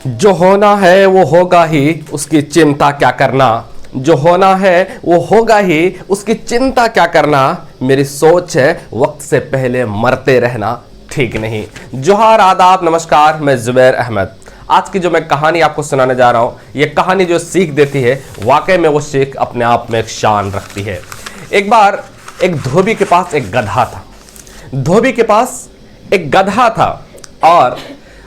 जो होना है वो होगा ही, उसकी चिंता क्या करना। जो होना है वो होगा ही, उसकी चिंता क्या करना। मेरी सोच है वक्त से पहले मरते रहना ठीक नहीं। जोहार, आदाब, नमस्कार, मैं जुबैर अहमद। आज की जो मैं कहानी आपको सुनाने जा रहा हूँ, ये कहानी जो सीख देती है, वाकई में वो सीख अपने आप में एक शान रखती है। एक बार एक धोबी के पास एक गधा था। धोबी के पास एक गधा था और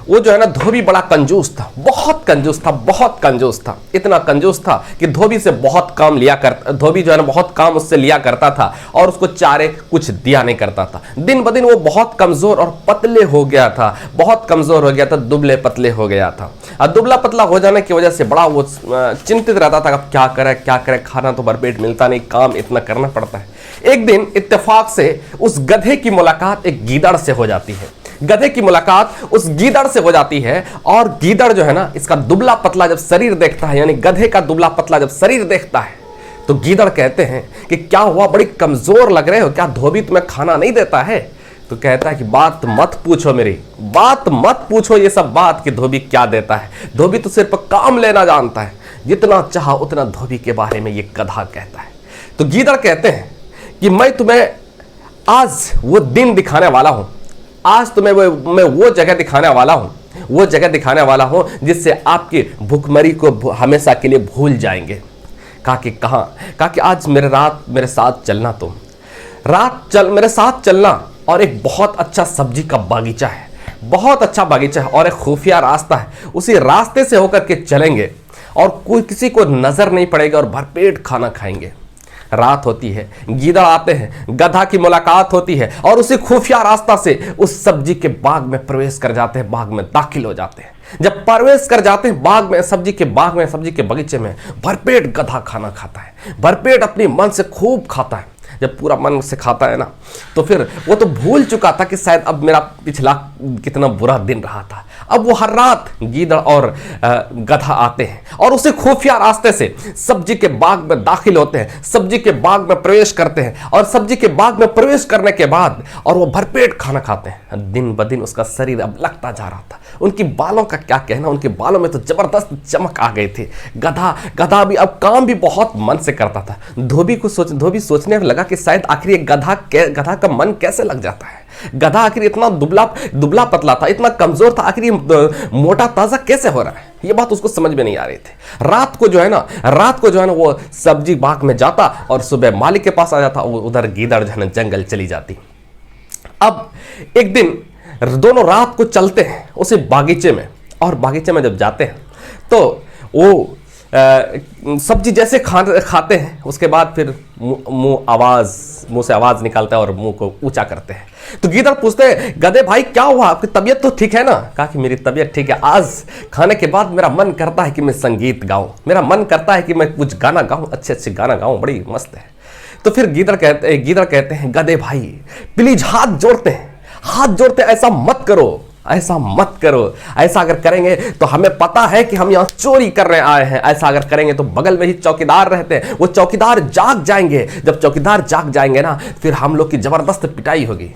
वो जो है ना, धोबी बड़ा कंजूस था, बहुत कंजूस था, बहुत कंजूस था। इतना कंजूस था कि धोबी से बहुत काम लिया करता, धोबी जो है ना बहुत काम उससे लिया करता था और उसको चारे कुछ दिया नहीं करता था। दिन ब दिन वो बहुत कमजोर और पतले हो गया था, बहुत कमजोर हो गया था, दुबले पतले हो गया था। और दुबला पतला हो जाने की वजह से बड़ा वो चिंतित रहता था, अब क्या करे, खाना तो भरपेट मिलता नहीं, काम इतना करना पड़ता है। एक दिन इत्तेफाक से उस गधे की मुलाकात एक गीदड़ से हो जाती है। गधे की मुलाकात उस गीदड़ से हो जाती है और गीदड़ जो है ना, इसका दुबला पतला जब शरीर देखता है, यानी गधे का दुबला पतला जब शरीर देखता है, तो गीदड़ कहते हैं कि क्या हुआ, बड़ी कमजोर लग रहे हो, क्या धोबी तुम्हें खाना नहीं देता है? तो कहता है कि बात मत पूछो, मेरी बात मत पूछो ये सब बात कि धोबी क्या देता है। धोबी तो सिर्फ काम लेना जानता है, जितना चाहा उतना धोबी के बारे में ये गधा कहता है। तो गीदड़ कहते हैं कि मैं तुम्हें आज वो दिन दिखाने वाला हूं, आज तुम्हें मैं वो जगह दिखाने वाला हूं, वो जगह दिखाने वाला हूं जिससे आपकी भूखमरी को हमेशा के लिए भूल जाएंगे। कहा कि कहां? कहा कि आज मेरे साथ चलना, तुम मेरे साथ चलना। और एक बहुत अच्छा सब्जी का बागीचा है, बहुत अच्छा बागीचा है और एक खुफिया रास्ता है, उसी रास्ते से होकर के चलेंगे और कोई किसी को नजर नहीं पड़ेगा और भरपेट खाना खाएंगे। रात होती है, गीदड़ आते हैं, गधा की मुलाकात होती है और उसी खुफिया रास्ता से उस सब्जी के बाग में प्रवेश कर जाते हैं, बाग में दाखिल हो जाते हैं। जब प्रवेश कर जाते हैं बाग में, सब्जी के बगीचे में, भरपेट गधा खाना खाता है, भरपेट अपनी मन से खूब खाता है। जब पूरा मन से खाता है ना, तो फिर वो तो भूल चुका था कि शायद अब मेरा पिछला कितना बुरा दिन रहा था। अब वो हर रात गीदड़ और गधा आते हैं और उसे खुफिया रास्ते से सब्जी के बाग में दाखिल होते हैं, सब्जी के बाग में प्रवेश करते हैं और सब्जी के बाग में प्रवेश करने के बाद और वो भरपेट खाना खाते हैं। दिन ब दिन उसका शरीर अब लगता जा रहा था। उनकी बालों का क्या कहना, उनके बालों में तो जबरदस्त चमक आ गई थी। गधा भी अब काम भी बहुत मन से करता था। धोबी सोचने लगा कि शायद आखिर ये गधा का मन कैसे लग जाता है। गधा आखिर इतना दुबला पतला था, इतना कमजोर था, आखिर ये मोटा ताजा कैसे हो रहा है? ये बात उसको समझ में नहीं आ रही थी। रात को जो है ना वो सब्जी बाग में जाता और सुबह मालिक के पास आ जाता। उधर गीदड़ जो है ना जंगल चली जाती। अब एक दिन दोनों रात को चलते हैं उसी बागीचे में और बागीचे में जब जाते हैं तो वो सब्जी जैसे खाते हैं, उसके बाद फिर मुंह से आवाज निकालता है और मुंह को ऊंचा करते हैं। तो गीदड़ पूछते हैं, गधे भाई क्या हुआ, आपकी तबीयत तो ठीक है ना? कहा कि मेरी तबीयत ठीक है, आज खाने के बाद मेरा मन करता है कि मैं संगीत गाऊं, मेरा मन करता है कि मैं कुछ गाना गाऊं, अच्छे गाना गाऊं, बड़ी मस्त है। तो फिर गीदड़ कहते हैं, गधे भाई प्लीज हाथ जोड़ते हैं, ऐसा मत करो। ऐसा अगर करेंगे तो हमें पता है कि हम यहाँ चोरी करने आए हैं। ऐसा अगर करेंगे तो बगल में ही चौकीदार रहते हैं, वो चौकीदार जाग जाएंगे। जब चौकीदार जाग जाएंगे ना, फिर हम लोग की जबरदस्त पिटाई होगी।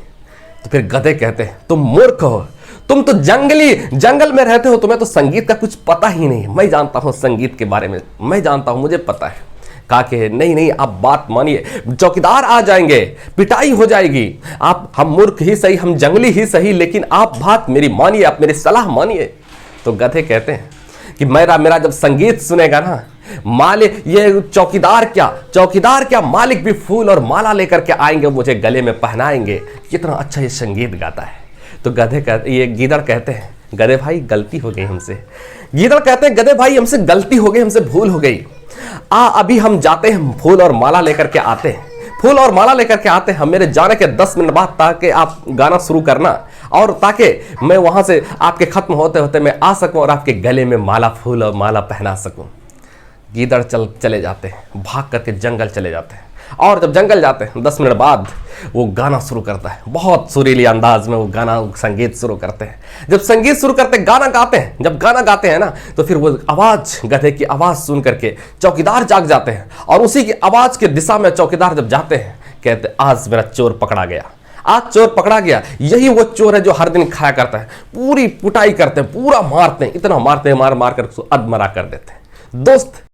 तो फिर गधे कहते हैं, तुम मूर्ख हो, तुम तो जंगल में रहते हो, तुम्हें तो संगीत का कुछ पता ही नहीं। मैं जानता हूं संगीत के बारे में, मैं जानता हूं, मुझे पता है। कहा कि नहीं, आप बात मानिए, चौकीदार आ जाएंगे, पिटाई हो जाएगी। हम मूर्ख ही सही, हम जंगली ही सही, लेकिन आप बात मेरी मानिए, आप मेरी सलाह मानिए। तो गधे कहते हैं कि मेरा जब संगीत सुनेगा ना, मालिक, ये चौकीदार क्या मालिक भी फूल और माला लेकर के आएंगे, मुझे गले में पहनाएंगे। कितना अच्छा ये संगीत गाता है। तो गीदड़ कहते हैं, गधे भाई गलती हो गई हमसे। गीदड़ कहते हैं, गधे भाई हमसे गलती हो गई, हमसे भूल हो गई। अभी हम जाते हैं, फूल और माला लेकर के आते हैं। हम मेरे जाने के 10 मिनट बाद, ताकि आप गाना शुरू करना और ताकि मैं वहां से आपके खत्म होते होते मैं आ सकूं और आपके गले में फूल और माला पहना सकूं। गीदड़ चले जाते हैं, भाग करके जंगल चले जाते हैं और जब जंगल जाते हैं 10 मिनट बाद वो गाना शुरू करता है। बहुत सुरीली अंदाज में वो संगीत शुरू करते हैं। जब संगीत शुरू करते जब गाना गाते हैं ना, तो फिर वो आवाज, गधे की आवाज सुन करके चौकीदार जाग जाते हैं और उसी की आवाज की दिशा में चौकीदार जब जाते हैं, कहते आज मेरा चोर पकड़ा गया, आज चोर पकड़ा गया, यही वो चोर है जो हर दिन खाया करता है, पूरी कुटाई करते हैं, पूरा मारते हैं, इतना मारते हैं, मार मार कर उसको अधमरा कर देते हैं। दोस्त